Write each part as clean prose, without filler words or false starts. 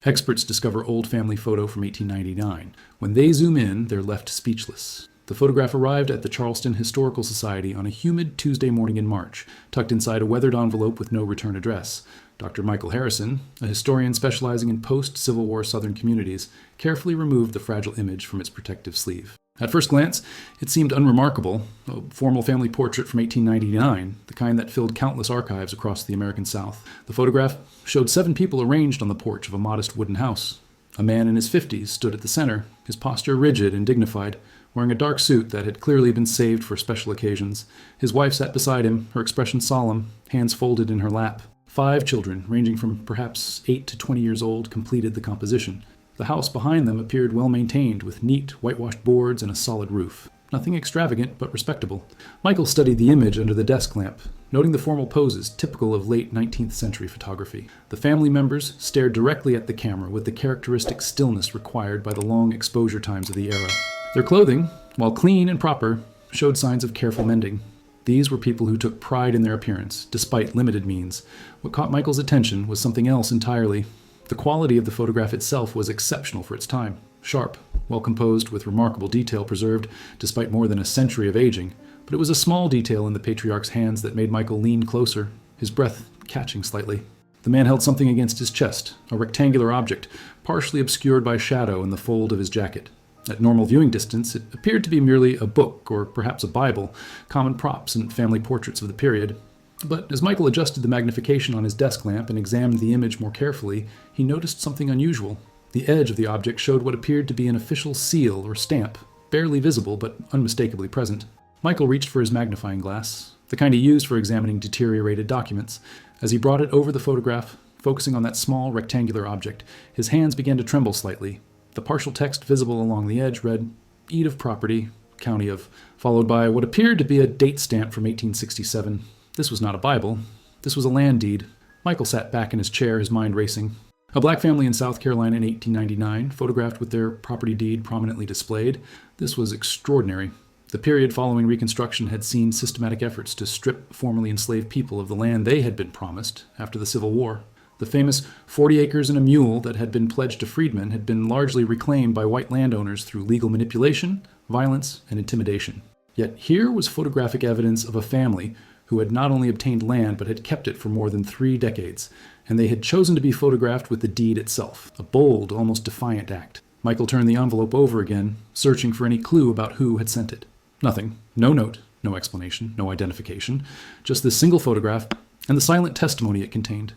Experts discover old family photo from 1899. When they zoom in, they're left speechless. The photograph arrived at the Charleston Historical Society on a humid Tuesday morning in March, tucked inside a weathered envelope with no return address. Dr. Michael Harrison, a historian specializing in post-Civil War Southern communities, carefully removed the fragile image from its protective sleeve. At first glance, it seemed unremarkable, a formal family portrait from 1899, the kind that filled countless archives across the American South. The photograph showed 7 people arranged on the porch of a modest wooden house. A man in his 50s stood at the center, his posture rigid and dignified, wearing a dark suit that had clearly been saved for special occasions. His wife sat beside him, her expression solemn, hands folded in her lap. 5 children, ranging from perhaps 8 to 20 years old, completed the composition. The house behind them appeared well maintained, with neat, whitewashed boards and a solid roof. Nothing extravagant, but respectable. Michael studied the image under the desk lamp, noting the formal poses typical of late 19th century photography. The family members stared directly at the camera with the characteristic stillness required by the long exposure times of the era. Their clothing, while clean and proper, showed signs of careful mending. These were people who took pride in their appearance, despite limited means. What caught Michael's attention was something else entirely. The quality of the photograph itself was exceptional for its time. Sharp, well composed, with remarkable detail preserved, despite more than a century of aging. But it was a small detail in the patriarch's hands that made Michael lean closer, his breath catching slightly. The man held something against his chest, a rectangular object, partially obscured by shadow in the fold of his jacket. At normal viewing distance, it appeared to be merely a book, or perhaps a Bible, common props in family portraits of the period. But as Michael adjusted the magnification on his desk lamp and examined the image more carefully, he noticed something unusual. The edge of the object showed what appeared to be an official seal or stamp, barely visible but unmistakably present. Michael reached for his magnifying glass, the kind he used for examining deteriorated documents. As he brought it over the photograph, focusing on that small rectangular object, his hands began to tremble slightly. The partial text visible along the edge read, "Eat of property, county of," followed by what appeared to be a date stamp from 1867. This was not a Bible. This was a land deed. Michael sat back in his chair, his mind racing. A black family in South Carolina in 1899, photographed with their property deed prominently displayed. This was extraordinary. The period following Reconstruction had seen systematic efforts to strip formerly enslaved people of the land they had been promised after the Civil War. The famous 40 acres and a mule that had been pledged to freedmen had been largely reclaimed by white landowners through legal manipulation, violence, and intimidation. Yet here was photographic evidence of a family who had not only obtained land but had kept it for more than 3 decades, and they had chosen to be photographed with the deed itself, a bold, almost defiant act. Michael turned the envelope over again, searching for any clue about who had sent it. Nothing. No note, no explanation, no identification, just this single photograph and the silent testimony it contained.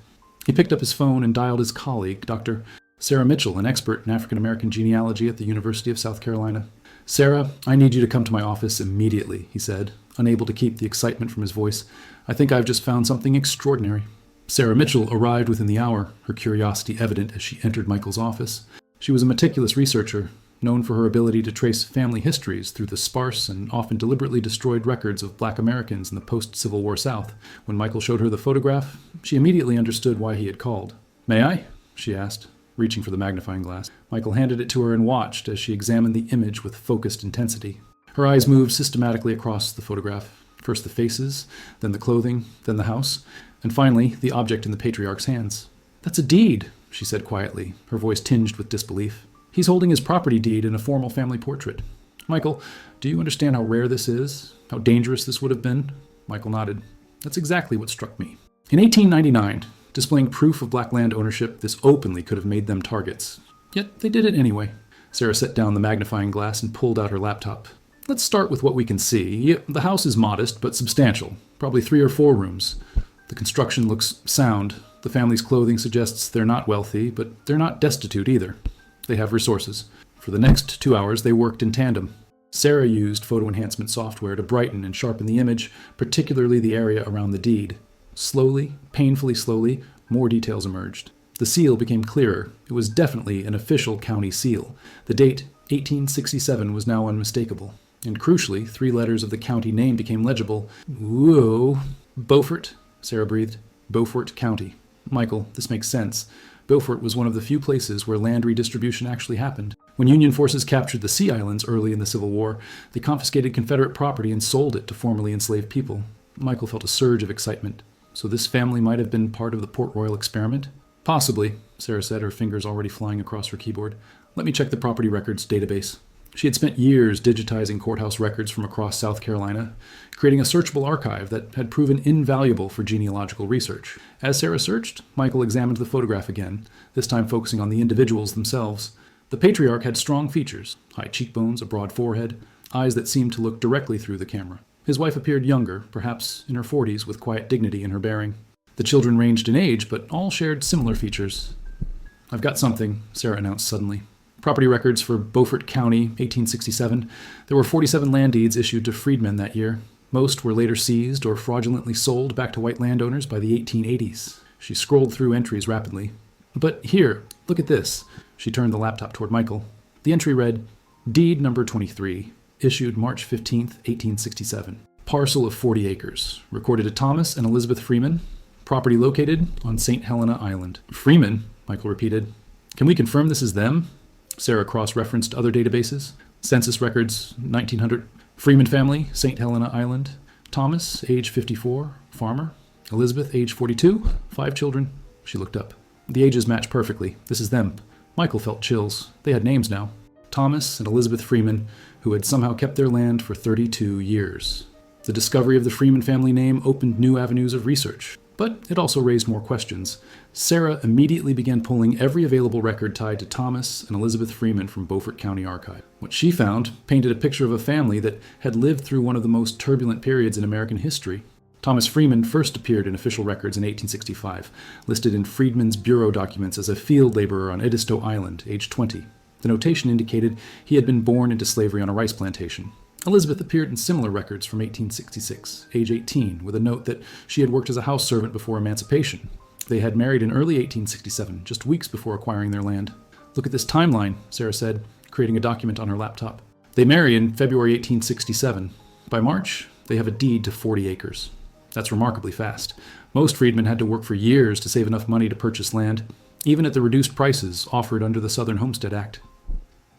He picked up his phone and dialed his colleague, Dr. Sarah Mitchell, an expert in African American genealogy at the University of South Carolina. "Sarah, I need you to come to my office immediately," he said, unable to keep the excitement from his voice. "I think I've just found something extraordinary." Sarah Mitchell arrived within the hour, her curiosity evident as she entered Michael's office. She was a meticulous researcher, known for her ability to trace family histories through the sparse and often deliberately destroyed records of Black Americans in the post-Civil War South. When Michael showed her the photograph, she immediately understood why he had called. "May I?" she asked, reaching for the magnifying glass. Michael handed it to her and watched as she examined the image with focused intensity. Her eyes moved systematically across the photograph, first the faces, then the clothing, then the house, and finally the object in the patriarch's hands. "That's a deed," she said quietly, her voice tinged with disbelief. "He's holding his property deed in a formal family portrait. Michael, do you understand how rare this is? How dangerous this would have been?" Michael nodded. "That's exactly what struck me. In 1899, displaying proof of black land ownership, this openly could have made them targets. Yet they did it anyway." Sarah set down the magnifying glass and pulled out her laptop. "Let's start with what we can see. The house is modest but substantial, probably 3 or 4 rooms. The construction looks sound. The family's clothing suggests they're not wealthy, but they're not destitute either. They have resources. For the next 2 hours, they worked in tandem. Sarah used photo enhancement software to brighten and sharpen the image, particularly the area around the deed. Slowly, painfully slowly, more details emerged. The seal became clearer. It was definitely an official county seal. The date, 1867, was now unmistakable. And crucially, 3 letters of the county name became legible. "Whoa. Beaufort," Sarah breathed. "Beaufort County. Michael, this makes sense. Beaufort was one of the few places where land redistribution actually happened. When Union forces captured the Sea Islands early in the Civil War, they confiscated Confederate property and sold it to formerly enslaved people." Michael felt a surge of excitement. So this family might have been part of the Port Royal experiment? Possibly, Sarah said, her fingers already flying across her keyboard. Let me check the property records database. She had spent years digitizing courthouse records from across South Carolina, creating a searchable archive that had proven invaluable for genealogical research. As Sarah searched, Michael examined the photograph again, this time focusing on the individuals themselves. The patriarch had strong features, high cheekbones, a broad forehead, eyes that seemed to look directly through the camera. His wife appeared younger, perhaps in her 40s, with quiet dignity in her bearing. The children ranged in age, but all shared similar features. I've got something, Sarah announced suddenly. Property records for Beaufort County, 1867. There were 47 land deeds issued to freedmen that year. Most were later seized or fraudulently sold back to white landowners by the 1880s. She scrolled through entries rapidly. But here, look at this. She turned the laptop toward Michael. The entry read, Deed number 23, issued March 15, 1867. Parcel of 40 acres, recorded to Thomas and Elizabeth Freeman. Property located on St. Helena Island. Freeman, Michael repeated. Can we confirm this is them? Sarah cross-referenced other databases. Census records, 1900. Freeman family, St. Helena Island. Thomas, age 54, farmer. Elizabeth, age 42, 5 children. She looked up. The ages match perfectly. This is them. Michael felt chills. They had names now. Thomas and Elizabeth Freeman, who had somehow kept their land for 32 years. The discovery of the Freeman family name opened new avenues of research. But it also raised more questions. Sarah immediately began pulling every available record tied to Thomas and Elizabeth Freeman from Beaufort County Archive. What she found painted a picture of a family that had lived through one of the most turbulent periods in American history. Thomas Freeman first appeared in official records in 1865, listed in Freedmen's Bureau documents as a field laborer on Edisto Island, age 20. The notation indicated he had been born into slavery on a rice plantation. Elizabeth appeared in similar records from 1866, age 18, with a note that she had worked as a house servant before emancipation. They had married in early 1867, just weeks before acquiring their land. Look at this timeline, Sarah said, creating a document on her laptop. They marry in February 1867. By March, they have a deed to 40 acres. That's remarkably fast. Most freedmen had to work for years to save enough money to purchase land, even at the reduced prices offered under the Southern Homestead Act.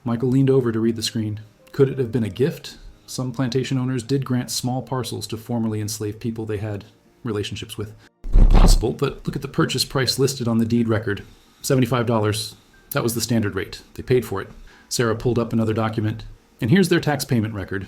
Michael leaned over to read the screen. Could it have been a gift? Some plantation owners did grant small parcels to formerly enslaved people they had relationships with. Possible, but look at the purchase price listed on the deed record. $75. That was the standard rate. They paid for it. Sarah pulled up another document. And here's their tax payment record.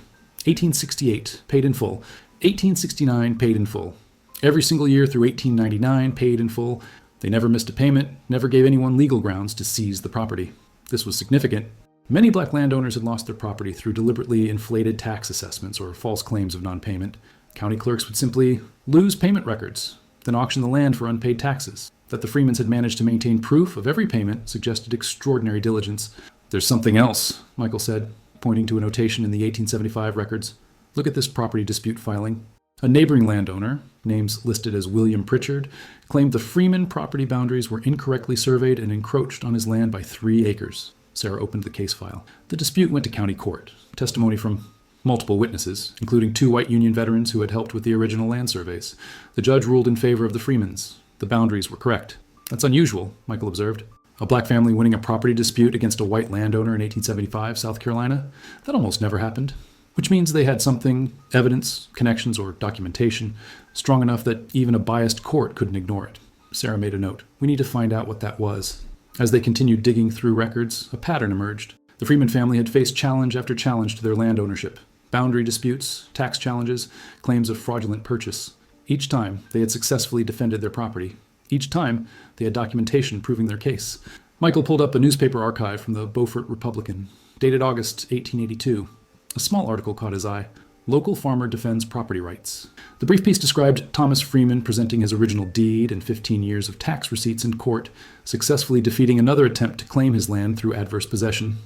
1868, paid in full. 1869, paid in full. Every single year through 1899, paid in full. They never missed a payment, never gave anyone legal grounds to seize the property. This was significant. Many black landowners had lost their property through deliberately inflated tax assessments or false claims of non-payment. County clerks would simply lose payment records, then auction the land for unpaid taxes. That the Freemans had managed to maintain proof of every payment suggested extraordinary diligence. There's something else, Michael said, pointing to a notation in the 1875 records. Look at this property dispute filing. A neighboring landowner, names listed as William Pritchard, claimed the Freeman property boundaries were incorrectly surveyed and encroached on his land by 3 acres. Sarah opened the case file. The dispute went to county court. Testimony from multiple witnesses, including 2 white Union veterans who had helped with the original land surveys. The judge ruled in favor of the Freemans. The boundaries were correct. That's unusual, Michael observed. A black family winning a property dispute against a white landowner in 1875, South Carolina? That almost never happened. Which means they had something, evidence, connections, or documentation, strong enough that even a biased court couldn't ignore it. Sarah made a note. We need to find out what that was. As they continued digging through records, a pattern emerged. The Freeman family had faced challenge after challenge to their land ownership. Boundary disputes, tax challenges, claims of fraudulent purchase. Each time, they had successfully defended their property. Each time, they had documentation proving their case. Michael pulled up a newspaper archive from the Beaufort Republican, dated August 1882. A small article caught his eye. Local farmer defends property rights. The brief piece described Thomas Freeman presenting his original deed and 15 years of tax receipts in court, successfully defeating another attempt to claim his land through adverse possession.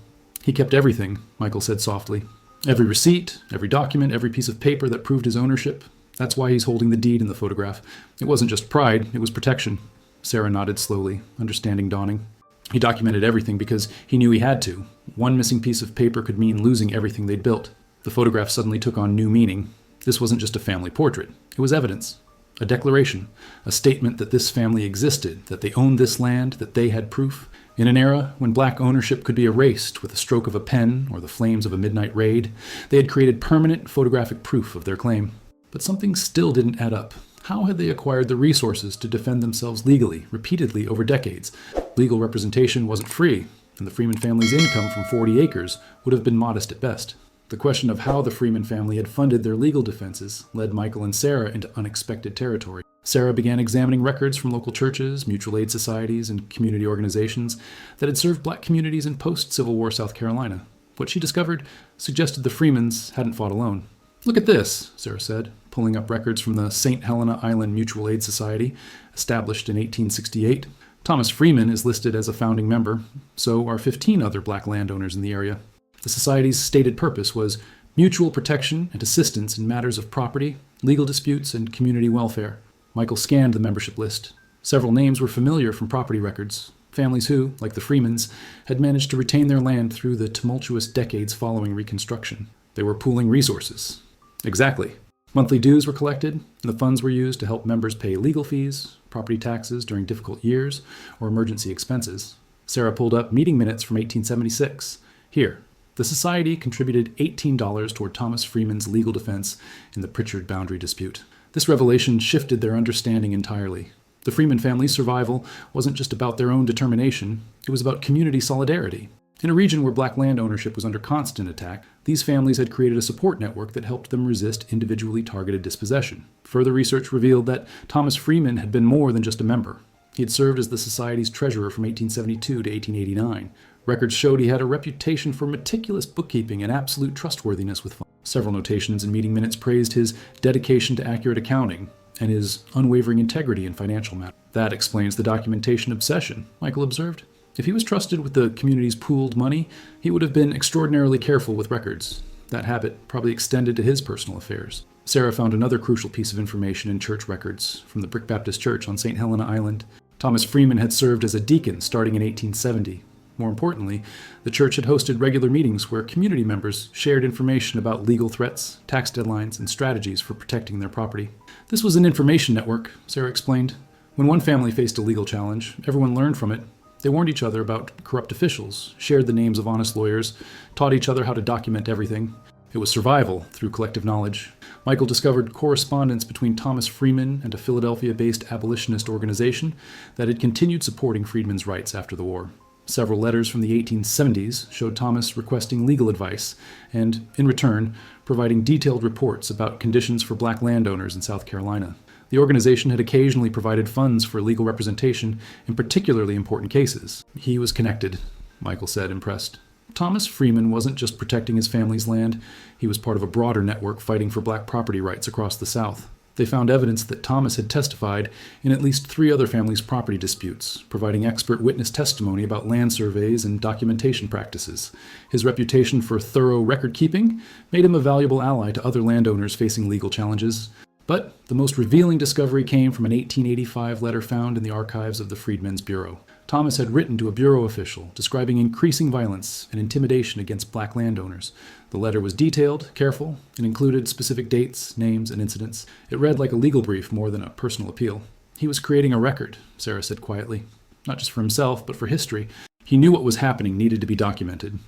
He kept everything, Michael said softly. Every receipt, every document, every piece of paper that proved his ownership. That's why he's holding the deed in the photograph. It wasn't just pride, it was protection. Sarah nodded slowly, understanding dawning. He documented everything because he knew he had to. One missing piece of paper could mean losing everything they'd built. The photograph suddenly took on new meaning. This wasn't just a family portrait. It was evidence. A declaration. A statement that this family existed, that they owned this land, that they had proof. In an era when black ownership could be erased with the stroke of a pen or the flames of a midnight raid, they had created permanent photographic proof of their claim. But something still didn't add up. How had they acquired the resources to defend themselves legally, repeatedly over decades? Legal representation wasn't free, and the Freeman family's income from 40 acres would have been modest at best. The question of how the Freeman family had funded their legal defenses led Michael and Sarah into unexpected territory. Sarah began examining records from local churches, mutual aid societies, and community organizations that had served black communities in post-Civil War South Carolina. What she discovered suggested the Freemans hadn't fought alone. "Look at this," Sarah said, pulling up records from the St. Helena Island Mutual Aid Society, established in 1868. Thomas Freeman is listed as a founding member, so are 15 other black landowners in the area. The society's stated purpose was mutual protection and assistance in matters of property, legal disputes, and community welfare. Michael scanned the membership list. Several names were familiar from property records, families who, like the Freemans, had managed to retain their land through the tumultuous decades following Reconstruction. They were pooling resources. Exactly. Monthly dues were collected, and the funds were used to help members pay legal fees, property taxes during difficult years, or emergency expenses. Sarah pulled up meeting minutes from 1876. Here, the society contributed $18 toward Thomas Freeman's legal defense in the Pritchard boundary dispute. This revelation shifted their understanding entirely. The Freeman family's survival wasn't just about their own determination, it was about community solidarity. In a region where black land ownership was under constant attack, these families had created a support network that helped them resist individually targeted dispossession. Further research revealed that Thomas Freeman had been more than just a member. He had served as the society's treasurer from 1872 to 1889. Records showed he had a reputation for meticulous bookkeeping and absolute trustworthiness with funds. Several notations and meeting minutes praised his dedication to accurate accounting and his unwavering integrity in financial matters. That explains the documentation obsession, Michael observed. If he was trusted with the community's pooled money, he would have been extraordinarily careful with records. That habit probably extended to his personal affairs. Sarah found another crucial piece of information in church records from the Brick Baptist Church on St. Helena Island. Thomas Freeman had served as a deacon starting in 1870. More importantly, the church had hosted regular meetings where community members shared information about legal threats, tax deadlines, and strategies for protecting their property. This was an information network, Sarah explained. When one family faced a legal challenge, everyone learned from it. They warned each other about corrupt officials, shared the names of honest lawyers, taught each other how to document everything. It was survival through collective knowledge. Michael discovered correspondence between Thomas Freeman and a Philadelphia-based abolitionist organization that had continued supporting freedmen's rights after the war. Several letters from the 1870s showed Thomas requesting legal advice and, in return, providing detailed reports about conditions for black landowners in South Carolina. The organization had occasionally provided funds for legal representation in particularly important cases. He was connected, Michael said, impressed. Thomas Freeman wasn't just protecting his family's land, he was part of a broader network fighting for black property rights across the South. They found evidence that Thomas had testified in at least 3 other families' property disputes, providing expert witness testimony about land surveys and documentation practices. His reputation for thorough record-keeping made him a valuable ally to other landowners facing legal challenges. But the most revealing discovery came from an 1885 letter found in the archives of the Freedmen's Bureau. Thomas had written to a bureau official describing increasing violence and intimidation against black landowners. The letter was detailed, careful, and included specific dates, names, and incidents. It read like a legal brief more than a personal appeal. He was creating a record, Sarah said quietly. Not just for himself, but for history. He knew what was happening needed to be documented.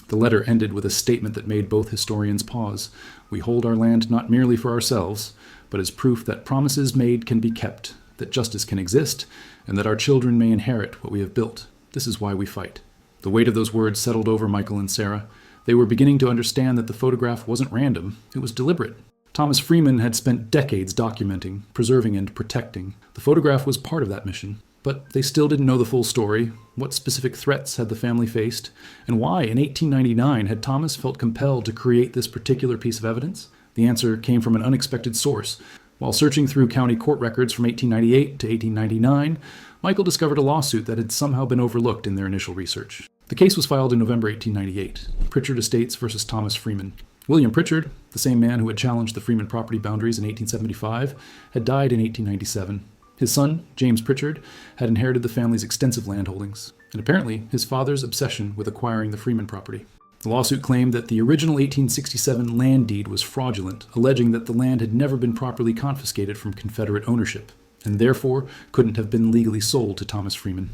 The letter ended with a statement that made both historians pause. "We hold our land not merely for ourselves, but as proof that promises made can be kept, that justice can exist, and that our children may inherit what we have built. This is why we fight." The weight of those words settled over Michael and Sarah. They were beginning to understand that the photograph wasn't random, it was deliberate. Thomas Freeman had spent decades documenting, preserving, and protecting. The photograph was part of that mission. But they still didn't know the full story. What specific threats had the family faced? And why, in 1899, had Thomas felt compelled to create this particular piece of evidence? The answer came from an unexpected source. While searching through county court records from 1898 to 1899, Michael discovered a lawsuit that had somehow been overlooked in their initial research. The case was filed in November 1898, Pritchard Estates versus Thomas Freeman. William Pritchard, the same man who had challenged the Freeman property boundaries in 1875, had died in 1897. His son, James Pritchard, had inherited the family's extensive land holdings, and apparently his father's obsession with acquiring the Freeman property. The lawsuit claimed that the original 1867 land deed was fraudulent, alleging that the land had never been properly confiscated from Confederate ownership, and therefore couldn't have been legally sold to Thomas Freeman.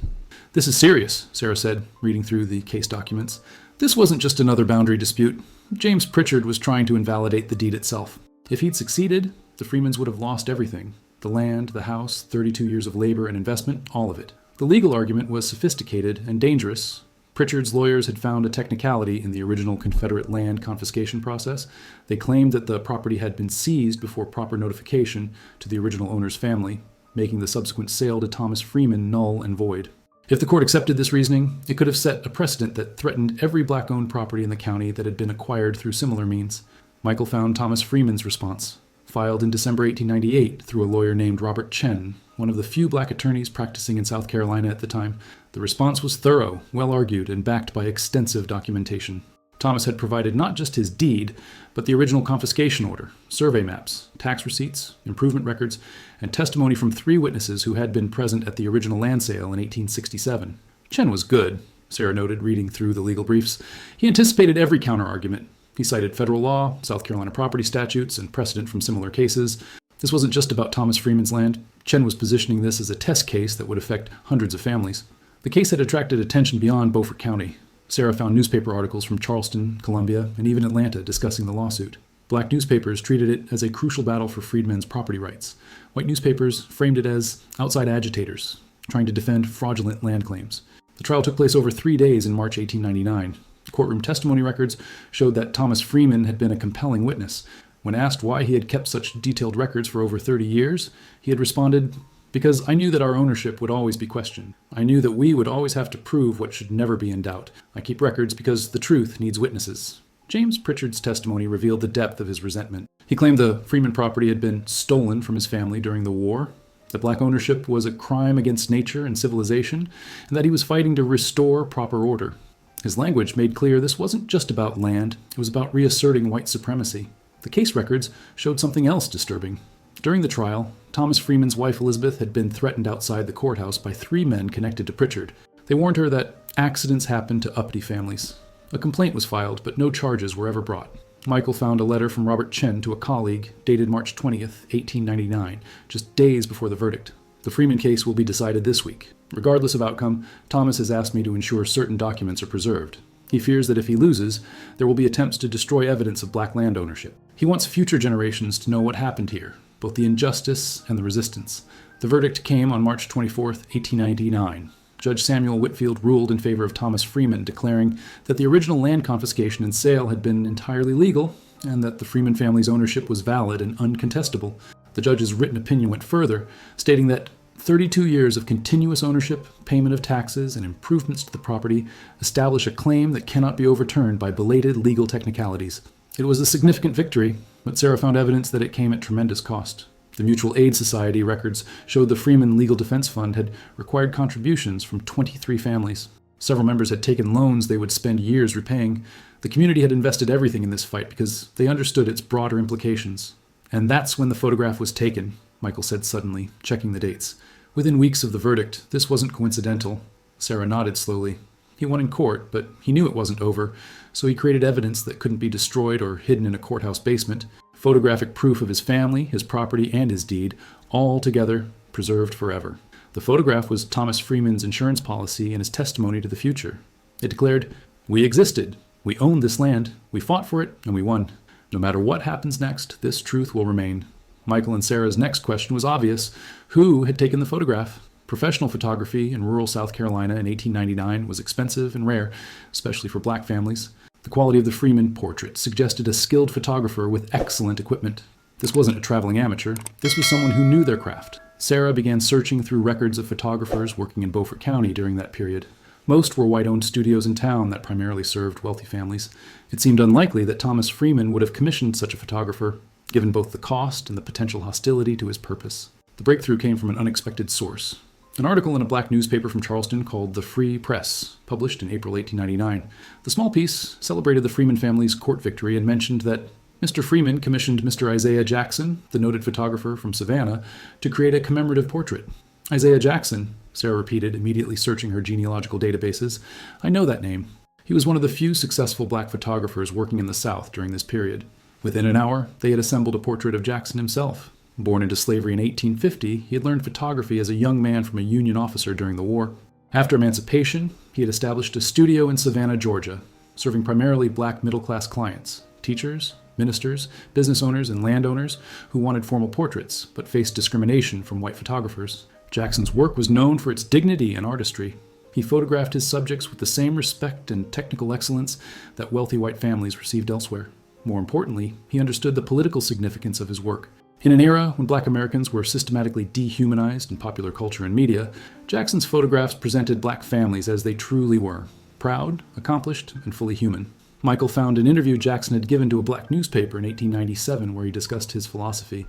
"This is serious," Sarah said, reading through the case documents. "This wasn't just another boundary dispute. James Pritchard was trying to invalidate the deed itself. If he'd succeeded, the Freemans would have lost everything. The land, the house, 32 years of labor and investment, all of it. The legal argument was sophisticated and dangerous. Pritchard's lawyers had found a technicality in the original Confederate land confiscation process. They claimed that the property had been seized before proper notification to the original owner's family, making the subsequent sale to Thomas Freeman null and void. If the court accepted this reasoning, it could have set a precedent that threatened every black-owned property in the county that had been acquired through similar means. Michael found Thomas Freeman's response, filed in December 1898 through a lawyer named Robert Chen, one of the few black attorneys practicing in South Carolina at the time. The response was thorough, well-argued, and backed by extensive documentation. Thomas had provided not just his deed, but the original confiscation order, survey maps, tax receipts, improvement records, and testimony from 3 witnesses who had been present at the original land sale in 1867. Chen was good, Sarah noted, reading through the legal briefs. He anticipated every counterargument. He cited federal law, South Carolina property statutes, and precedent from similar cases. This wasn't just about Thomas Freeman's land. Chen was positioning this as a test case that would affect hundreds of families. The case had attracted attention beyond Beaufort County. Sarah found newspaper articles from Charleston, Columbia, and even Atlanta discussing the lawsuit. Black newspapers treated it as a crucial battle for freedmen's property rights. White newspapers framed it as outside agitators, trying to defend fraudulent land claims. The trial took place over 3 days in March 1899. Courtroom testimony records showed that Thomas Freeman had been a compelling witness. When asked why he had kept such detailed records for over 30 years, he had responded, "Because I knew that our ownership would always be questioned. I knew that we would always have to prove what should never be in doubt. I keep records because the truth needs witnesses." James Pritchard's testimony revealed the depth of his resentment. He claimed the Freeman property had been stolen from his family during the war, that black ownership was a crime against nature and civilization, and that he was fighting to restore proper order. His language made clear this wasn't just about land, it was about reasserting white supremacy. The case records showed something else disturbing. During the trial, Thomas Freeman's wife Elizabeth had been threatened outside the courthouse by 3 men connected to Pritchard. They warned her that accidents happen to uppity families. A complaint was filed, but no charges were ever brought. Michael found a letter from Robert Chen to a colleague dated March 20th, 1899, just days before the verdict. "The Freeman case will be decided this week. Regardless of outcome, Thomas has asked me to ensure certain documents are preserved. He fears that if he loses, there will be attempts to destroy evidence of black land ownership. He wants future generations to know what happened here, both the injustice and the resistance." The verdict came on March 24th, 1899. Judge Samuel Whitfield ruled in favor of Thomas Freeman, declaring that the original land confiscation and sale had been entirely legal and that the Freeman family's ownership was valid and uncontestable. The judge's written opinion went further, stating that 32 years of continuous ownership, payment of taxes, and improvements to the property establish a claim that cannot be overturned by belated legal technicalities. It was a significant victory, but Sarah found evidence that it came at tremendous cost. The Mutual Aid Society records showed the Freeman Legal Defense Fund had required contributions from 23 families. Several members had taken loans they would spend years repaying. The community had invested everything in this fight because they understood its broader implications. "And that's when the photograph was taken," Michael said suddenly, checking the dates. Within weeks of the verdict, this wasn't coincidental. Sarah nodded slowly. He won in court, but he knew it wasn't over, so he created evidence that couldn't be destroyed or hidden in a courthouse basement. Photographic proof of his family, his property, and his deed, all together preserved forever. The photograph was Thomas Freeman's insurance policy and his testimony to the future. It declared, "We existed. We owned this land. We fought for it, and we won. No matter what happens next, this truth will remain." Michael and Sarah's next question was obvious. Who had taken the photograph? Professional photography in rural South Carolina in 1899 was expensive and rare, especially for black families. The quality of the Freeman portrait suggested a skilled photographer with excellent equipment. This wasn't a traveling amateur. This was someone who knew their craft. Sarah began searching through records of photographers working in Beaufort County during that period. Most were white-owned studios in town that primarily served wealthy families. It seemed unlikely that Thomas Freeman would have commissioned such a photographer, given both the cost and the potential hostility to his purpose. The breakthrough came from an unexpected source. An article in a black newspaper from Charleston called The Free Press, published in April 1899. The small piece celebrated the Freeman family's court victory and mentioned that Mr. Freeman commissioned Mr. Isaiah Jackson, the noted photographer from Savannah, to create a commemorative portrait. "Isaiah Jackson," Sarah repeated, immediately searching her genealogical databases. "I know that name. He was one of the few successful black photographers working in the South during this period." Within an hour, they had assembled a portrait of Jackson himself. Born into slavery in 1850, he had learned photography as a young man from a Union officer during the war. After emancipation, he had established a studio in Savannah, Georgia, serving primarily black middle-class clients, teachers, ministers, business owners, and landowners who wanted formal portraits, but faced discrimination from white photographers. Jackson's work was known for its dignity and artistry. He photographed his subjects with the same respect and technical excellence that wealthy white families received elsewhere. More importantly, he understood the political significance of his work. In an era when Black Americans were systematically dehumanized in popular culture and media, Jackson's photographs presented Black families as they truly were: proud, accomplished, and fully human. Michael found an interview Jackson had given to a Black newspaper in 1897 where he discussed his philosophy.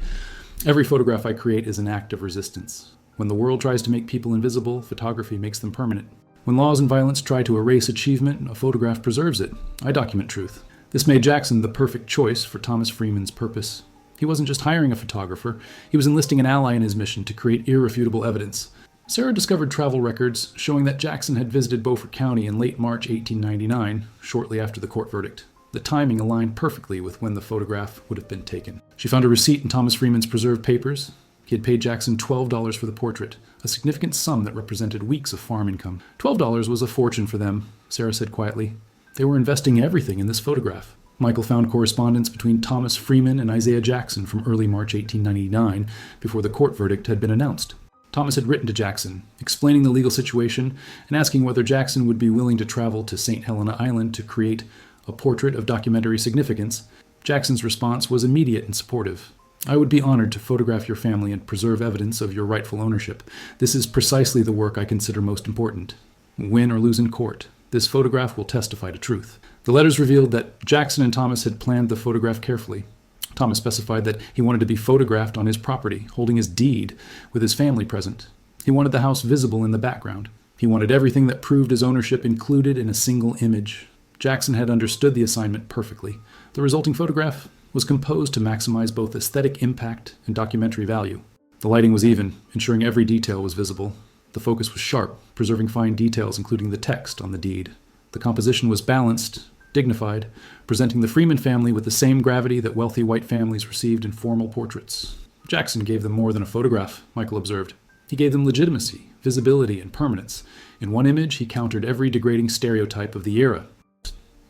"Every photograph I create is an act of resistance. When the world tries to make people invisible, photography makes them permanent. When laws and violence try to erase achievement, a photograph preserves it. I document truth." This made Jackson the perfect choice for Thomas Freeman's purpose. He wasn't just hiring a photographer, he was enlisting an ally in his mission to create irrefutable evidence. Sarah discovered travel records showing that Jackson had visited Beaufort County in late March 1899, shortly after the court verdict. The timing aligned perfectly with when the photograph would have been taken. She found a receipt in Thomas Freeman's preserved papers. He had paid Jackson $12 for the portrait, a significant sum that represented weeks of farm income. $12 was a fortune for them, Sarah said quietly. They were investing everything in this photograph. Michael found correspondence between Thomas Freeman and Isaiah Jackson from early March 1899, before the court verdict had been announced. Thomas had written to Jackson, explaining the legal situation and asking whether Jackson would be willing to travel to St. Helena Island to create a portrait of documentary significance. Jackson's response was immediate and supportive. "I would be honored to photograph your family and preserve evidence of your rightful ownership. This is precisely the work I consider most important. Win or lose in court, this photograph will testify to truth." The letters revealed that Jackson and Thomas had planned the photograph carefully. Thomas specified that he wanted to be photographed on his property, holding his deed, with his family present. He wanted the house visible in the background. He wanted everything that proved his ownership included in a single image. Jackson had understood the assignment perfectly. The resulting photograph was composed to maximize both aesthetic impact and documentary value. The lighting was even, ensuring every detail was visible. The focus was sharp, preserving fine details, including the text on the deed. The composition was balanced, dignified, presenting the Freeman family with the same gravity that wealthy white families received in formal portraits. Jackson gave them more than a photograph, Michael observed. He gave them legitimacy, visibility, and permanence. In one image, he countered every degrading stereotype of the era.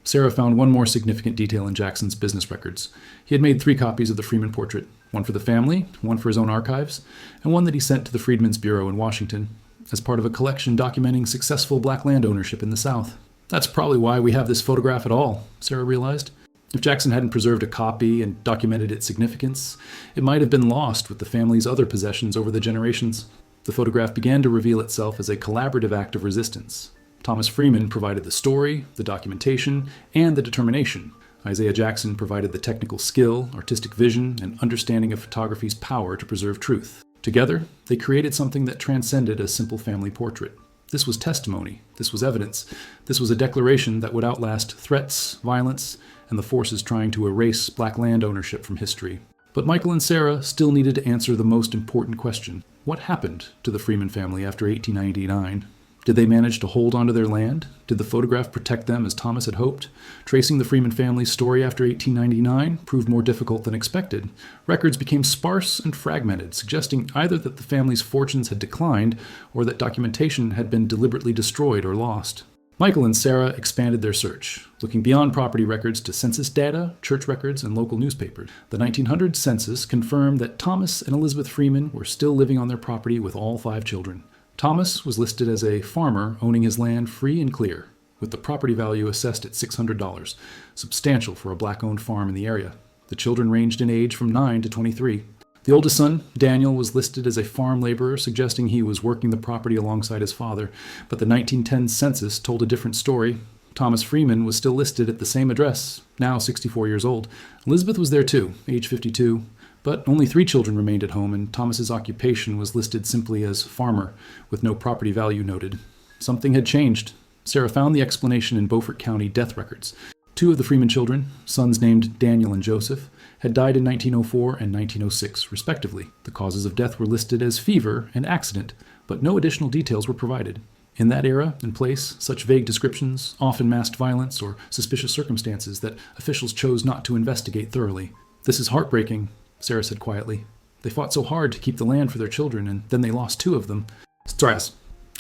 Sarah found one more significant detail in Jackson's business records. He had made 3 copies of the Freeman portrait, one for the family, one for his own archives, and one that he sent to the Freedmen's Bureau in Washington, as part of a collection documenting successful Black land ownership in the South. That's probably why we have this photograph at all, Sarah realized. If Jackson hadn't preserved a copy and documented its significance, it might have been lost with the family's other possessions over the generations. The photograph began to reveal itself as a collaborative act of resistance. Thomas Freeman provided the story, the documentation, and the determination. Isaiah Jackson provided the technical skill, artistic vision, and understanding of photography's power to preserve truth. Together, they created something that transcended a simple family portrait. This was testimony. This was evidence. This was a declaration that would outlast threats, violence, and the forces trying to erase Black land ownership from history. But Michael and Sarah still needed to answer the most important question. What happened to the Freeman family after 1899? Did they manage to hold onto their land? Did the photograph protect them as Thomas had hoped? Tracing the Freeman family's story after 1899 proved more difficult than expected. Records became sparse and fragmented, suggesting either that the family's fortunes had declined or that documentation had been deliberately destroyed or lost. Michael and Sarah expanded their search, looking beyond property records to census data, church records, and local newspapers. The 1900 census confirmed that Thomas and Elizabeth Freeman were still living on their property with all 5 children. Thomas was listed as a farmer owning his land free and clear, with the property value assessed at $600, substantial for a Black-owned farm in the area. The children ranged in age from 9 to 23. The oldest son, Daniel, was listed as a farm laborer, suggesting he was working the property alongside his father, but the 1910 census told a different story. Thomas Freeman was still listed at the same address, now 64 years old. Elizabeth was there too, age 52. But only 3 children remained at home, and Thomas's occupation was listed simply as farmer, with no property value noted. Something had changed. Sarah found the explanation in Beaufort County death records. 2 of the Freeman children, sons named Daniel and Joseph, had died in 1904 and 1906, respectively. The causes of death were listed as fever and accident, but no additional details were provided. In that era and place, such vague descriptions often masked violence or suspicious circumstances that officials chose not to investigate thoroughly. "This is heartbreaking," Sarah said quietly. "They fought so hard to keep the land for their children, and then they lost 2 of them." Stress.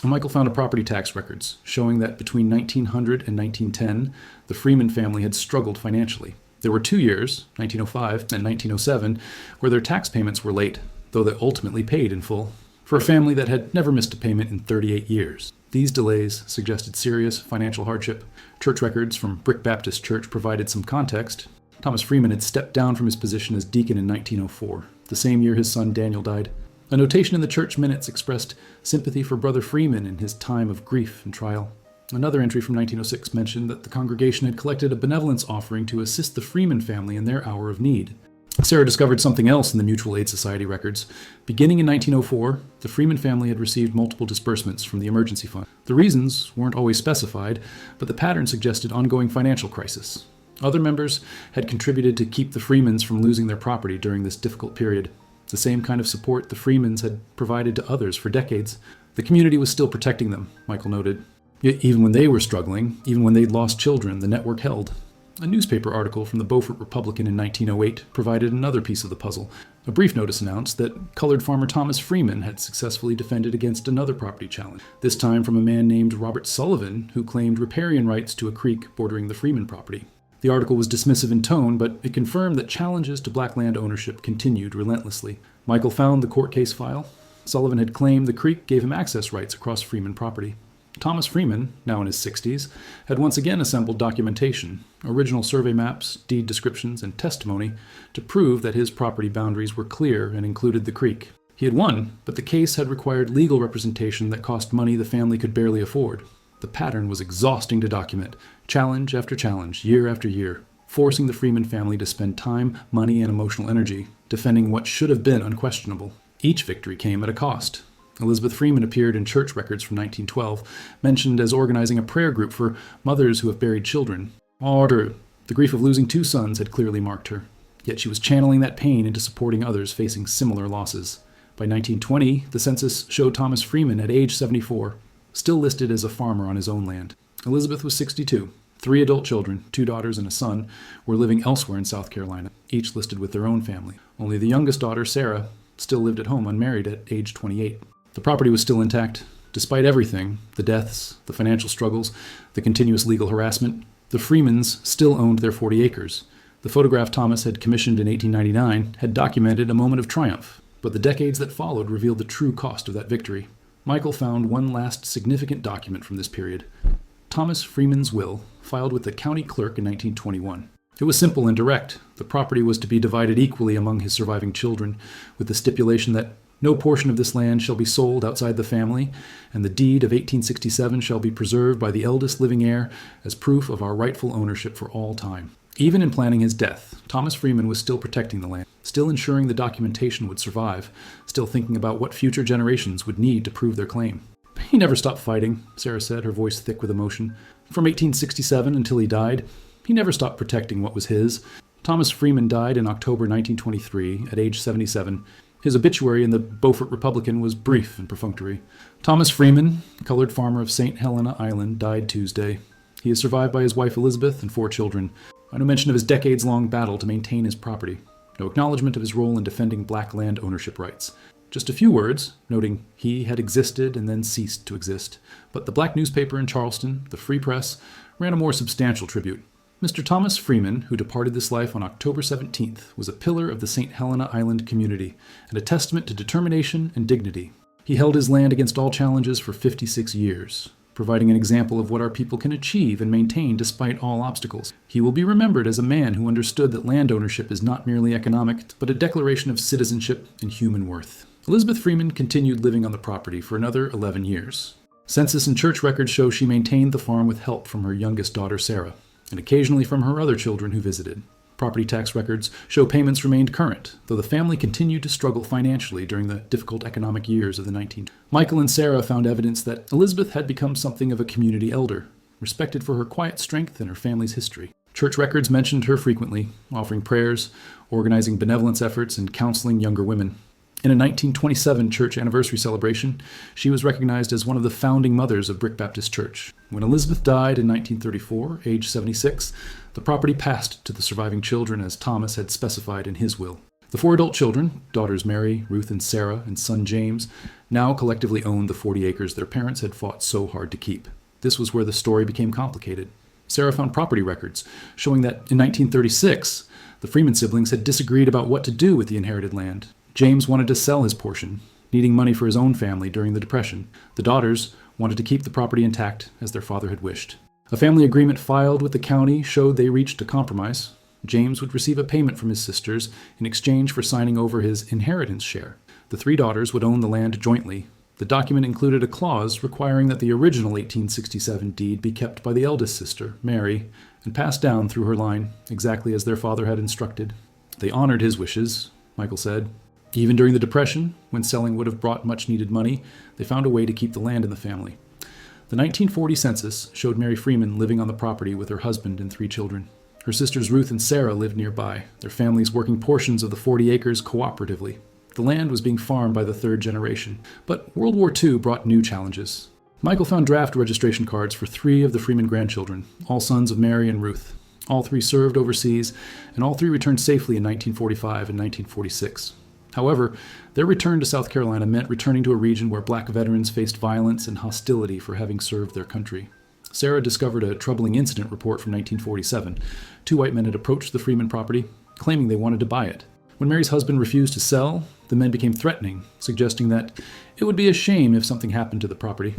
Michael found a property tax records showing that between 1900 and 1910, the Freeman family had struggled financially. There were 2 years, 1905 and 1907, where their tax payments were late, though they ultimately paid in full, for a family that had never missed a payment in 38 years. These delays suggested serious financial hardship. Church records from Brick Baptist Church provided some context. Thomas Freeman had stepped down from his position as deacon in 1904, the same year his son Daniel died. A notation in the church minutes expressed sympathy for Brother Freeman in his time of grief and trial. Another entry from 1906 mentioned that the congregation had collected a benevolence offering to assist the Freeman family in their hour of need. Sarah discovered something else in the Mutual Aid Society records. Beginning in 1904, the Freeman family had received multiple disbursements from the emergency fund. The reasons weren't always specified, but the pattern suggested ongoing financial crisis. Other members had contributed to keep the Freemans from losing their property during this difficult period. The same kind of support the Freemans had provided to others for decades. The community was still protecting them, Michael noted. Yet even when they were struggling, even when they'd lost children, the network held. A newspaper article from the Beaufort Republican in 1908 provided another piece of the puzzle. A brief notice announced that colored farmer Thomas Freeman had successfully defended against another property challenge, this time from a man named Robert Sullivan, who claimed riparian rights to a creek bordering the Freeman property. The article was dismissive in tone, but it confirmed that challenges to black land ownership continued relentlessly. Michael found the court case file. Sullivan had claimed the creek gave him access rights across Freeman property. Thomas Freeman, now in his 60s, had once again assembled documentation, original survey maps, deed descriptions, and testimony to prove that his property boundaries were clear and included the creek. He had won, but the case had required legal representation that cost money the family could barely afford. The pattern was exhausting to document, challenge after challenge, year after year, forcing the Freeman family to spend time, money, and emotional energy defending what should have been unquestionable. Each victory came at a cost. Elizabeth Freeman appeared in church records from 1912, mentioned as organizing a prayer group for mothers who have buried children. The grief of losing 2 sons had clearly marked her, yet she was channeling that pain into supporting others facing similar losses. By 1920, the census showed Thomas Freeman at age 74, still listed as a farmer on his own land. Elizabeth was 62. 3 adult children, 2 daughters and a son, were living elsewhere in South Carolina, each listed with their own family. Only the youngest daughter, Sarah, still lived at home unmarried at age 28. The property was still intact. Despite everything, the deaths, the financial struggles, the continuous legal harassment, the Freemans still owned their 40 acres. The photograph Thomas had commissioned in 1899 had documented a moment of triumph, but the decades that followed revealed the true cost of that victory. Michael found one last significant document from this period, Thomas Freeman's will, filed with the county clerk in 1921. It was simple and direct. The property was to be divided equally among his surviving children, with the stipulation that no portion of this land shall be sold outside the family, and the deed of 1867 shall be preserved by the eldest living heir as proof of our rightful ownership for all time. Even in planning his death, Thomas Freeman was still protecting the land, still ensuring the documentation would survive, still thinking about what future generations would need to prove their claim. He never stopped fighting, Sarah said, her voice thick with emotion. From 1867 until he died, he never stopped protecting what was his. Thomas Freeman died in October 1923 at age 77. His obituary in the Beaufort Republican was brief and perfunctory. Thomas Freeman, colored farmer of St. Helena Island, died Tuesday. He is survived by his wife Elizabeth and 4 children. No mention of his decades-long battle to maintain his property. No acknowledgement of his role in defending black land ownership rights. Just a few words, noting he had existed and then ceased to exist. But the black newspaper in Charleston, the Free Press, ran a more substantial tribute. Mr. Thomas Freeman, who departed this life on October 17th, was a pillar of the St. Helena Island community and a testament to determination and dignity. He held his land against all challenges for 56 years, providing an example of what our people can achieve and maintain despite all obstacles. He will be remembered as a man who understood that land ownership is not merely economic, but a declaration of citizenship and human worth. Elizabeth Freeman continued living on the property for another 11 years. Census and church records show she maintained the farm with help from her youngest daughter, Sarah, and occasionally from her other children who visited. Property tax records show payments remained current, though the family continued to struggle financially during the difficult economic years of the 1920s. Michael and Sarah found evidence that Elizabeth had become something of a community elder, respected for her quiet strength and her family's history. Church records mentioned her frequently, offering prayers, organizing benevolence efforts, and counseling younger women. In a 1927 church anniversary celebration, she was recognized as one of the founding mothers of Brick Baptist Church. When Elizabeth died in 1934, age 76, the property passed to the surviving children as Thomas had specified in his will. The 4 adult children, daughters Mary, Ruth, and Sarah, and son James, now collectively owned the 40 acres their parents had fought so hard to keep. This was where the story became complicated. Sarah found property records showing that in 1936, the Freeman siblings had disagreed about what to do with the inherited land. James wanted to sell his portion, needing money for his own family during the Depression. The daughters wanted to keep the property intact, as their father had wished. A family agreement filed with the county showed they reached a compromise. James would receive a payment from his sisters in exchange for signing over his inheritance share. The three daughters would own the land jointly. The document included a clause requiring that the original 1867 deed be kept by the eldest sister, Mary, and passed down through her line, exactly as their father had instructed. They honored his wishes, Michael said. Even during the Depression, when selling would have brought much-needed money, they found a way to keep the land in the family. The 1940 census showed Mary Freeman living on the property with her husband and 3 children. Her sisters Ruth and Sarah lived nearby, their families working portions of the 40 acres cooperatively. The land was being farmed by the 3rd generation, but World War II brought new challenges. Michael found draft registration cards for 3 of the Freeman grandchildren, all sons of Mary and Ruth. All 3 served overseas, and all 3 returned safely in 1945 and 1946. However, their return to South Carolina meant returning to a region where black veterans faced violence and hostility for having served their country. Sarah discovered a troubling incident report from 1947. 2 white men had approached the Freeman property, claiming they wanted to buy it. When Mary's husband refused to sell, the men became threatening, suggesting that it would be a shame if something happened to the property.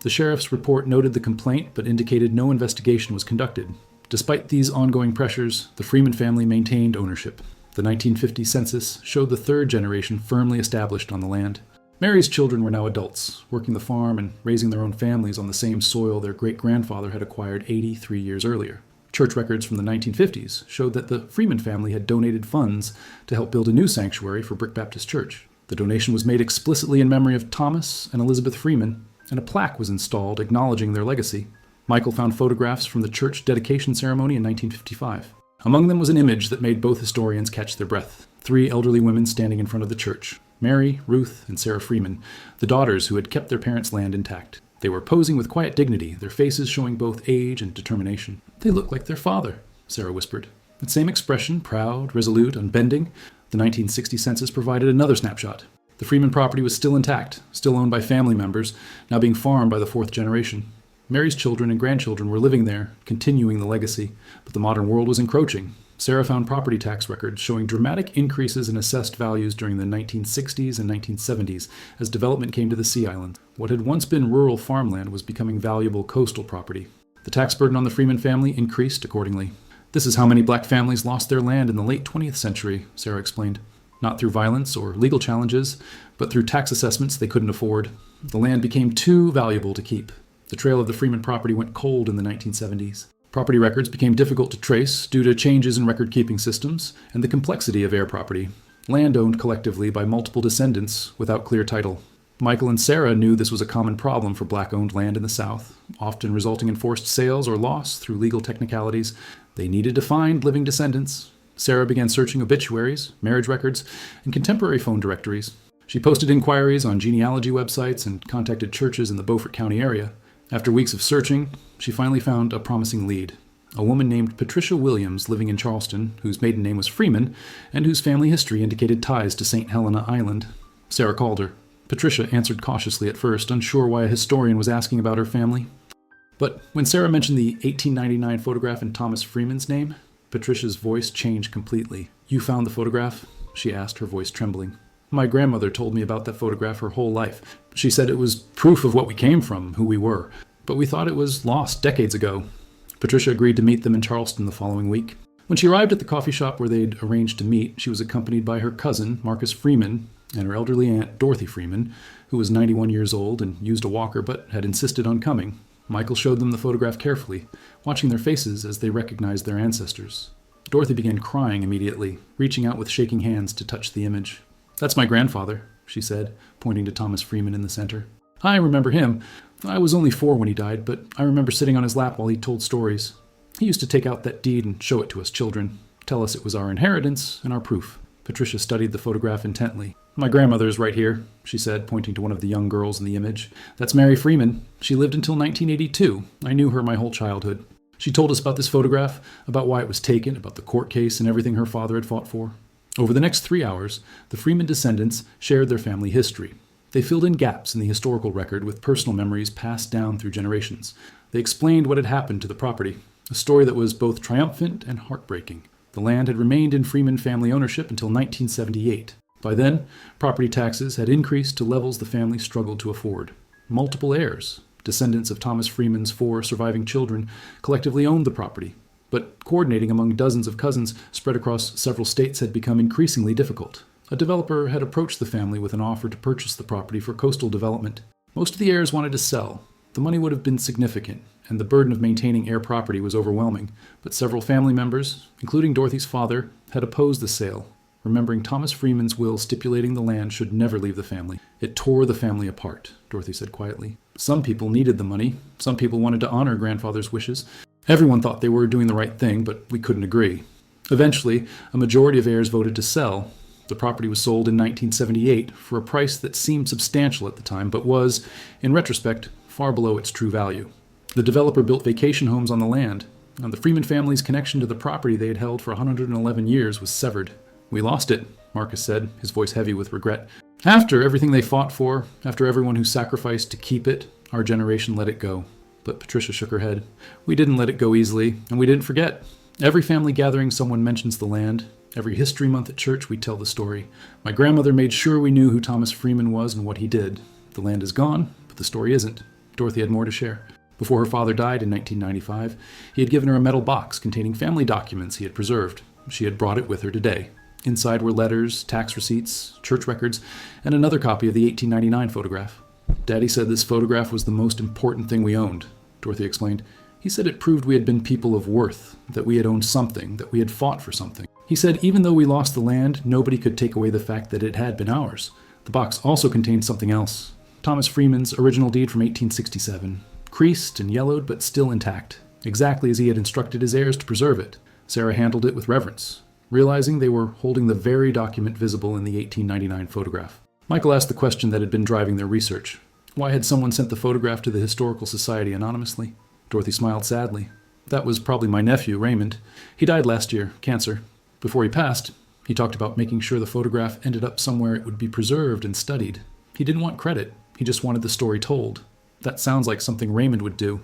The sheriff's report noted the complaint, but indicated no investigation was conducted. Despite these ongoing pressures, the Freeman family maintained ownership. The 1950 census showed the 3rd generation firmly established on the land. Mary's children were now adults, working the farm and raising their own families on the same soil their great-grandfather had acquired 83 years earlier. Church records from the 1950s showed that the Freeman family had donated funds to help build a new sanctuary for Brick Baptist Church. The donation was made explicitly in memory of Thomas and Elizabeth Freeman, and a plaque was installed acknowledging their legacy. Michael found photographs from the church dedication ceremony in 1955. Among them was an image that made both historians catch their breath. 3 elderly women standing in front of the church, Mary, Ruth, and Sarah Freeman, the daughters who had kept their parents' land intact. They were posing with quiet dignity, their faces showing both age and determination. "They look like their father," Sarah whispered. That same expression, proud, resolute, unbending, the 1960 census provided another snapshot. The Freeman property was still intact, still owned by family members, now being farmed by the 4th generation. Mary's children and grandchildren were living there, continuing the legacy, but the modern world was encroaching. Sarah found property tax records showing dramatic increases in assessed values during the 1960s and 1970s as development came to the Sea Islands. What had once been rural farmland was becoming valuable coastal property. The tax burden on the Freeman family increased accordingly. "This is how many black families lost their land in the late 20th century, Sarah explained. Not through violence or legal challenges, but through tax assessments they couldn't afford. The land became too valuable to keep. The trail of the Freeman property went cold in the 1970s. Property records became difficult to trace due to changes in record-keeping systems and the complexity of heir property. Land owned collectively by multiple descendants without clear title. Michael and Sarah knew this was a common problem for black-owned land in the South, often resulting in forced sales or loss through legal technicalities. They needed to find living descendants. Sarah began searching obituaries, marriage records, and contemporary phone directories. She posted inquiries on genealogy websites and contacted churches in the Beaufort County area. After weeks of searching, she finally found a promising lead. A woman named Patricia Williams living in Charleston, whose maiden name was Freeman, and whose family history indicated ties to St. Helena Island. Sarah called her. Patricia answered cautiously at first, unsure why a historian was asking about her family. But when Sarah mentioned the 1899 photograph in Thomas Freeman's name, Patricia's voice changed completely. "You found the photograph?" she asked, her voice trembling. "My grandmother told me about that photograph her whole life. She said it was proof of what we came from, who we were. But we thought it was lost decades ago." Patricia agreed to meet them in Charleston the following week. When she arrived at the coffee shop where they'd arranged to meet, she was accompanied by her cousin, Marcus Freeman, and her elderly aunt, Dorothy Freeman, who was 91 years old and used a walker but had insisted on coming. Michael showed them the photograph carefully, watching their faces as they recognized their ancestors. Dorothy began crying immediately, reaching out with shaking hands to touch the image. "That's my grandfather," she said, pointing to Thomas Freeman in the center. "I remember him. I was only 4 when he died, but I remember sitting on his lap while he told stories. He used to take out that deed and show it to us children, tell us it was our inheritance and our proof." Patricia studied the photograph intently. "My grandmother is right here," she said, pointing to one of the young girls in the image. "That's Mary Freeman. She lived until 1982. I knew her my whole childhood. She told us about this photograph, about why it was taken, about the court case and everything her father had fought for." Over the next 3 hours, the Freeman descendants shared their family history. They filled in gaps in the historical record with personal memories passed down through generations. They explained what had happened to the property, a story that was both triumphant and heartbreaking. The land had remained in Freeman family ownership until 1978. By then, property taxes had increased to levels the family struggled to afford. Multiple heirs, descendants of Thomas Freeman's 4 surviving children, collectively owned the property. But coordinating among dozens of cousins spread across several states had become increasingly difficult. A developer had approached the family with an offer to purchase the property for coastal development. Most of the heirs wanted to sell. The money would have been significant, and the burden of maintaining heir property was overwhelming. But several family members, including Dorothy's father, had opposed the sale, remembering Thomas Freeman's will stipulating the land should never leave the family. It tore the family apart, Dorothy said quietly. Some people needed the money. Some people wanted to honor grandfather's wishes. Everyone thought they were doing the right thing, but we couldn't agree. Eventually, a majority of heirs voted to sell. The property was sold in 1978 for a price that seemed substantial at the time, but was, in retrospect, far below its true value. The developer built vacation homes on the land, and the Freeman family's connection to the property they had held for 111 years was severed. "We lost it," Marcus said, his voice heavy with regret. "After everything they fought for, after everyone who sacrificed to keep it, our generation let it go." But Patricia shook her head. "We didn't let it go easily, and we didn't forget. Every family gathering someone mentions the land. Every History Month at church we tell the story. My grandmother made sure we knew who Thomas Freeman was and what he did. The land is gone, but the story isn't." Dorothy had more to share. Before her father died in 1995, he had given her a metal box containing family documents he had preserved. She had brought it with her today. Inside were letters, tax receipts, church records, and another copy of the 1899 photograph. "Daddy said this photograph was the most important thing we owned," Dorothy explained. "He said it proved we had been people of worth, that we had owned something, that we had fought for something. He said even though we lost the land, nobody could take away the fact that it had been ours. The box also contained something else. Thomas Freeman's original deed from 1867, creased and yellowed but still intact, exactly as he had instructed his heirs to preserve it. Sarah handled it with reverence, realizing they were holding the very document visible in the 1899 photograph. Michael asked the question that had been driving their research. Why had someone sent the photograph to the Historical Society anonymously? Dorothy smiled sadly. "That was probably my nephew, Raymond. He died last year, cancer. Before he passed, he talked about making sure the photograph ended up somewhere it would be preserved and studied. He didn't want credit. He just wanted the story told. That sounds like something Raymond would do."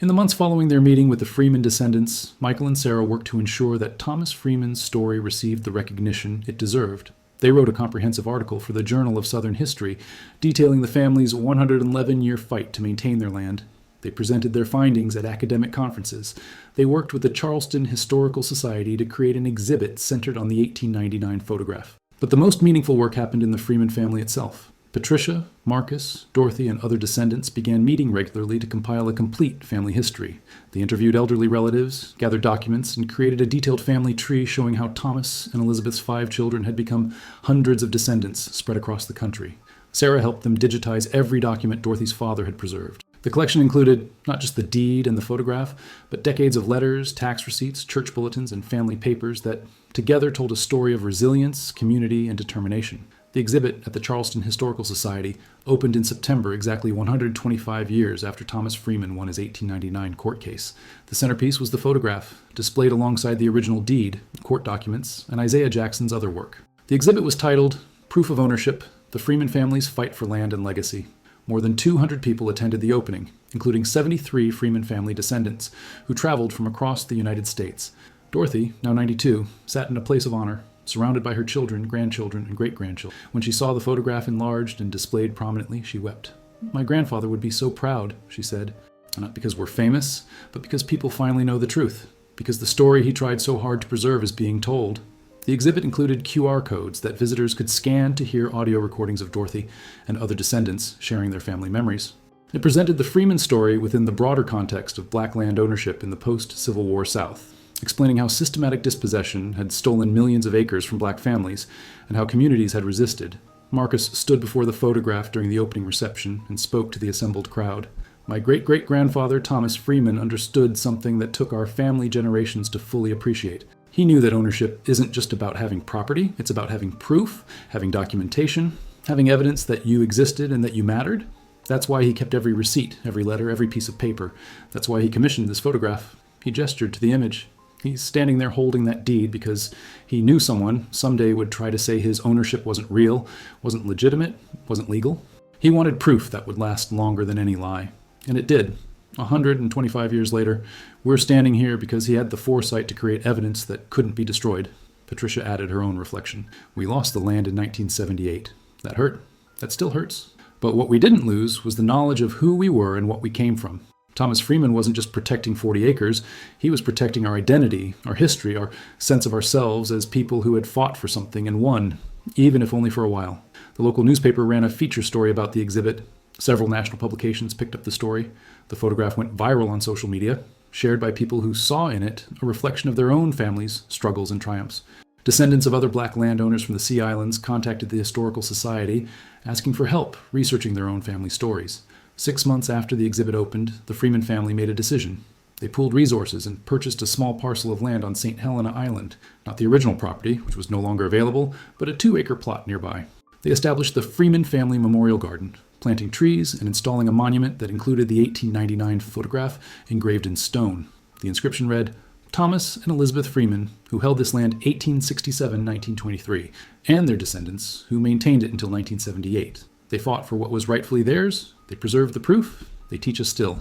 In the months following their meeting with the Freeman descendants, Michael and Sarah worked to ensure that Thomas Freeman's story received the recognition it deserved. They wrote a comprehensive article for the Journal of Southern History, detailing the family's 111-year fight to maintain their land. They presented their findings at academic conferences. They worked with the Charleston Historical Society to create an exhibit centered on the 1899 photograph. But the most meaningful work happened in the Freeman family itself. Patricia, Marcus, Dorothy, and other descendants began meeting regularly to compile a complete family history. They interviewed elderly relatives, gathered documents, and created a detailed family tree showing how Thomas and Elizabeth's 5 children had become hundreds of descendants spread across the country. Sarah helped them digitize every document Dorothy's father had preserved. The collection included not just the deed and the photograph, but decades of letters, tax receipts, church bulletins, and family papers that together told a story of resilience, community, and determination. The exhibit at the Charleston Historical Society opened in September, exactly 125 years after Thomas Freeman won his 1899 court case. The centerpiece was the photograph, displayed alongside the original deed, court documents, and Isaiah Jackson's other work. The exhibit was titled Proof of Ownership: The Freeman Family's Fight for Land and Legacy. More than 200 people attended the opening, including 73 Freeman family descendants who traveled from across the United States. Dorothy, now 92, sat in a place of honor, surrounded by her children, grandchildren, and great-grandchildren. When she saw the photograph enlarged and displayed prominently, she wept. "My grandfather would be so proud," she said. "Not because we're famous, but because people finally know the truth, because the story he tried so hard to preserve is being told." The exhibit included QR codes that visitors could scan to hear audio recordings of Dorothy and other descendants sharing their family memories. It presented the Freeman story within the broader context of black land ownership in the post-Civil War South, explaining how systematic dispossession had stolen millions of acres from black families and how communities had resisted. Marcus stood before the photograph during the opening reception and spoke to the assembled crowd. "My great-great-grandfather Thomas Freeman understood something that took our family generations to fully appreciate. He knew that ownership isn't just about having property, it's about having proof, having documentation, having evidence that you existed and that you mattered. That's why he kept every receipt, every letter, every piece of paper. That's why he commissioned this photograph." He gestured to the image. He's standing there holding that deed because he knew someone someday would try to say his ownership wasn't real, wasn't legitimate, wasn't legal. He wanted proof that would last longer than any lie. And it did. 125 years later, we're standing here because he had the foresight to create evidence that couldn't be destroyed. Patricia added her own reflection. We lost the land in 1978. That hurt. That still hurts. But what we didn't lose was the knowledge of who we were and what we came from. Thomas Freeman wasn't just protecting 40 acres, he was protecting our identity, our history, our sense of ourselves as people who had fought for something and won, even if only for a while. The local newspaper ran a feature story about the exhibit. Several national publications picked up the story. The photograph went viral on social media, shared by people who saw in it a reflection of their own families' struggles and triumphs. Descendants of other black landowners from the Sea Islands contacted the Historical Society, asking for help researching their own family stories. 6 months after the exhibit opened, the Freeman family made a decision. They pooled resources and purchased a small parcel of land on St. Helena Island, not the original property, which was no longer available, but a 2-acre plot nearby. They established the Freeman Family Memorial Garden, planting trees and installing a monument that included the 1899 photograph engraved in stone. The inscription read, Thomas and Elizabeth Freeman, who held this land 1867-1923, and their descendants, who maintained it until 1978. They fought for what was rightfully theirs, they preserved the proof, they teach us still.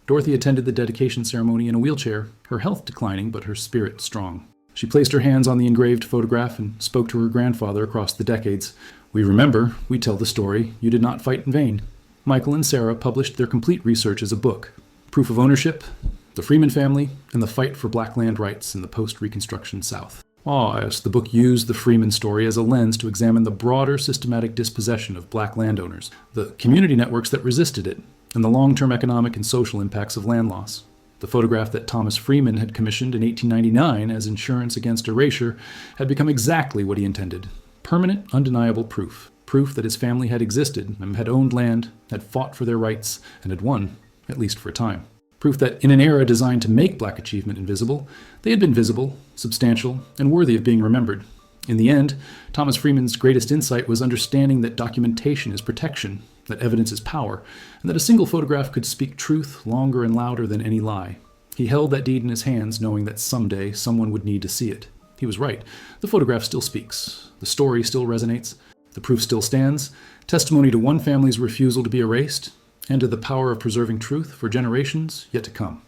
Dorothy attended the dedication ceremony in a wheelchair, her health declining but her spirit strong. She placed her hands on the engraved photograph and spoke to her grandfather across the decades. We remember, we tell the story, you did not fight in vain. Michael and Sarah published their complete research as a book. Proof of Ownership, The Freeman Family, and the Fight for Black Land Rights in the Post-Reconstruction South. The book used the Freeman story as a lens to examine the broader systematic dispossession of black landowners, the community networks that resisted it, and the long-term economic and social impacts of land loss. The photograph that Thomas Freeman had commissioned in 1899 as insurance against erasure had become exactly what he intended. Permanent, undeniable proof. Proof that his family had existed and had owned land, had fought for their rights, and had won, at least for a time. Proof that in an era designed to make black achievement invisible, they had been visible, substantial, and worthy of being remembered. In the end, Thomas Freeman's greatest insight was understanding that documentation is protection, that evidence is power, and that a single photograph could speak truth longer and louder than any lie. He held that deed in his hands, knowing that someday someone would need to see it. He was right. The photograph still speaks. The story still resonates. The proof still stands. Testimony to one family's refusal to be erased, and to the power of preserving truth for generations yet to come.